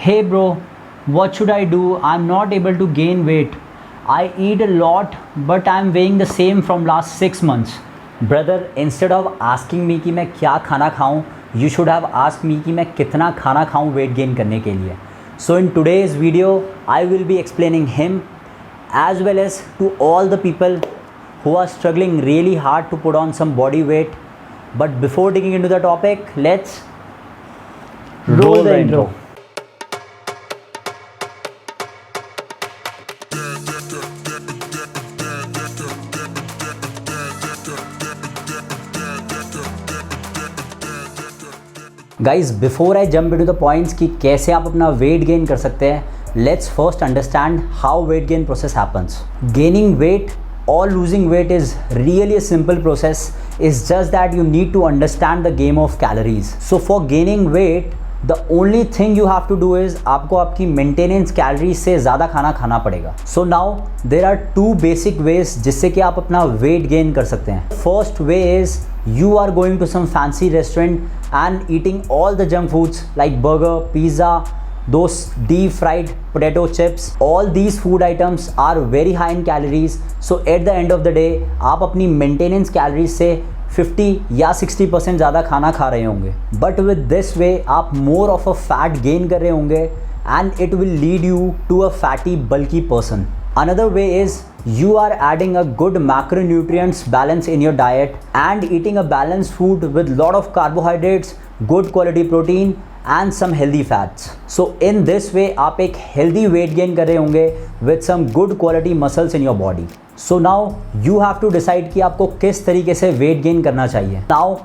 Hey bro, what should I do? I'm not able to gain weight. I eat a lot, but I'm weighing the same from last 6 months. Brother, instead of asking me कि मैं क्या खाना खाऊं, you should have asked me कि मैं कितना खाना खाऊं weight gain करने के लिए. So in today's video, I will be explaining him as well as to all the people who are struggling really hard to put on some body weight. But before digging into the topic, let's roll the intro. Guys before I jump into the points कि कैसे आप अपना wait gain कर सकते हैं, let's first understand how weight gain process happens. Gaining weight or losing weight is really a simple process. It's just that you need to understand the game of calories. So for gaining weight, the only thing you have to do is आपको आपकी maintenance calories से ज़्यादा खाना खाना पड़ेगा. So now there are two basic ways जिससे कि आप अपना weight gain कर सकते हैं. First way is you are going to some fancy restaurant and eating all the junk foods like burger, pizza, those deep fried potato chips. All these food items are very high in calories. So at the end of the day आप अपनी maintenance calories से 50 या 60% ज़्यादा खाना खा रहे होंगे. But with this way आप more of a fat gain कर रहे होंगे and it will lead you to a fatty bulky person. Another way is you are adding a good macronutrients balance in your diet and eating a balanced food with lot of carbohydrates, good quality protein and some healthy fats. So in this way आप एक healthy weight gain कर रहे होंगे with some good quality muscles in your body. So now you have to decide कि आपको किस तरीके से weight gain करना चाहिए. Now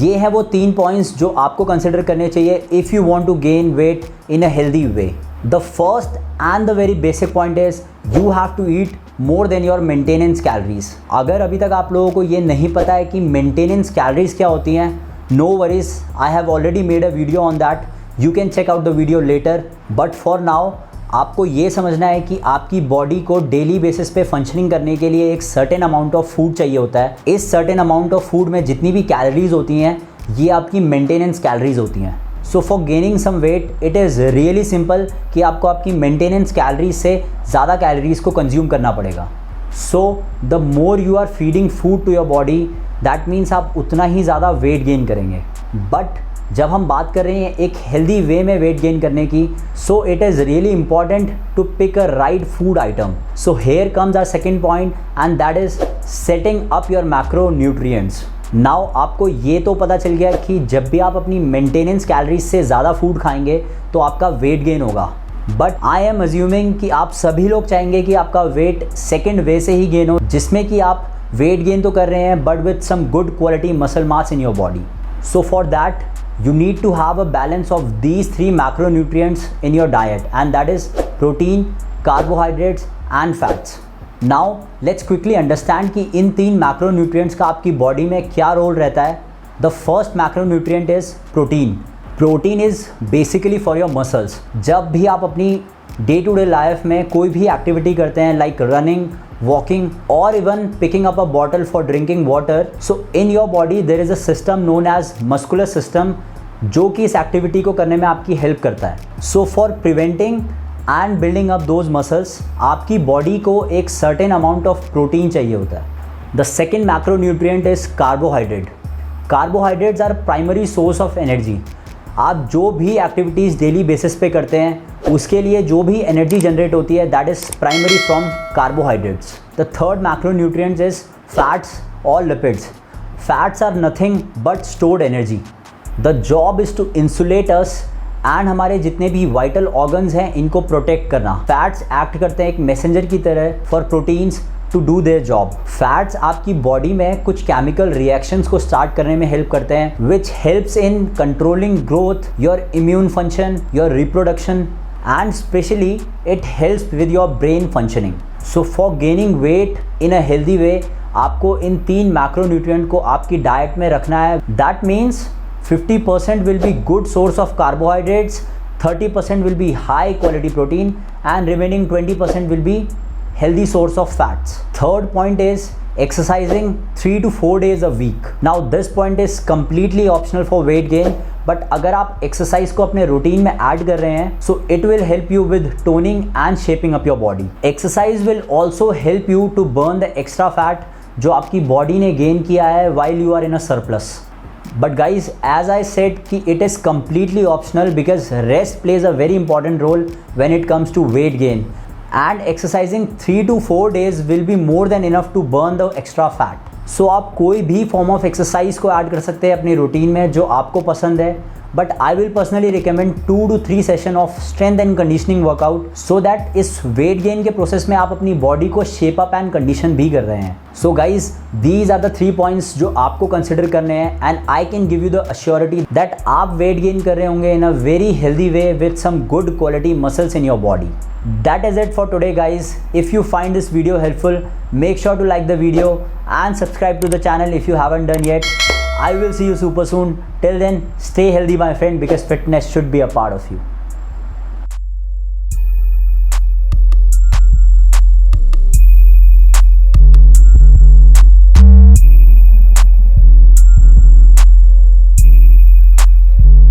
ये है वो 3 points जो आपको consider करने चाहिए if you want to gain weight in a healthy way. The first and the very basic point is you have to eat more than your maintenance calories. अगर अभी तक आप लोगों को ये नहीं पता है कि maintenance calories क्या होती हैं, no worries, I have already made a video on that. You can check out the video later. But for now आपको ये समझना है कि आपकी बॉडी को डेली बेसिस पे फंक्शनिंग करने के लिए एक सर्टेन अमाउंट ऑफ फूड चाहिए होता है. इस सर्टेन अमाउंट ऑफ फूड में जितनी भी कैलोरीज होती हैं ये आपकी मेंटेनेंस कैलोरीज होती हैं. So for gaining some weight it is really simple कि आपको आपकी मेंटेनेंस कैलोरीज से ज़्यादा कैलोरीज को कंज्यूम करना पड़ेगा. So the more you are feeding food to your body that means आप उतना ही ज़्यादा वेट गेन करेंगे. बट जब हम बात कर रहे हैं एक हेल्दी वे में वेट गेन करने की, so it is really important to pick a right food item. So here comes our second point and that is setting up your macro nutrients. Now आपको ये तो पता चल गया कि जब भी आप अपनी मेंटेनेंस कैलोरीज से ज़्यादा फूड खाएंगे तो आपका वेट गेन होगा. बट आई एम अज्यूमिंग कि आप सभी लोग चाहेंगे कि आपका वेट सेकेंड वे से ही गेन हो, जिसमें कि आप वेट गेन तो कर रहे हैं but with some good quality muscle mass in your body. So for that you need to have a balance of these 3 macronutrients in your diet, and that is protein, carbohydrates and fats. Now let's quickly understand कि इन 3 macronutrients का आपकी body में क्या role रहता है. The first macronutrient is protein. Protein is basically for your muscles. जब भी आप अपनी डे टू डे लाइफ में कोई भी एक्टिविटी करते हैं like running, walking or even picking up a bottle for drinking water, so in your body there is a system known as muscular system जो कि इस एक्टिविटी को करने में आपकी हेल्प करता है. So for preventing and building up those muscles आपकी बॉडी को एक certain amount of protein चाहिए होता है. The second macronutrient is carbohydrate. Carbohydrates are primary source of energy. आप जो भी एक्टिविटीज़ डेली बेसिस पे करते हैं उसके लिए जो भी एनर्जी जनरेट होती है that is primary from carbohydrates. The third macronutrients is fats और lipids. Fats are nothing but stored energy. The job is to insulate us and हमारे जितने भी वाइटल ऑर्गन्स हैं इनको प्रोटेक्ट करना. फैट्स एक्ट करते हैं एक मैसेंजर की तरह for proteins to do their job. Fats आपकी बॉडी में कुछ केमिकल रिएक्शंस को स्टार्ट करने में हेल्प करते हैं which helps in controlling growth, your immune function, your reproduction and specially it helps with your brain functioning. So for gaining weight in a healthy way आपको इन 3 macronutrient को आपकी diet में रखना है. That means 50% will be good source of carbohydrates, 30% will be high quality protein and remaining 20% will be healthy source of fats. Third point is exercising 3 to 4 days a week. Now this point is completely optional for weight gain, but अगर आप exercise को अपने routine में add कर रहे हैं so it will help you with toning and shaping up your body. Exercise will also help you to burn the extra fat जो आपकी बॉडी ने गेन किया है while you are in a surplus. But guys as I said कि it is completely optional because rest plays a very important role when it comes to weight gain and exercising 3 to 4 days will be more than enough to burn the extra fat. So आप कोई भी form of exercise को add कर सकते हैं अपनी routine में जो आपको पसंद है, but I will personally recommend 2 to 3 session of strength and conditioning workout so that इस वेट गेन के प्रोसेस में आप अपनी बॉडी को शेप अप एंड कंडीशन भी कर रहे हैं। So guys these are the 3 points जो आपको कंसिडर करने हैं and I can give you the assurity that आप वेट गेन कर रहे होंगे in a very healthy way with some good quality muscles in your body. That is it for today, guys. If you find this video helpful, make sure to like the video and subscribe to the channel if you haven't done yet. I will see you super soon. Till then, stay healthy, my friend, because fitness should be a part of you.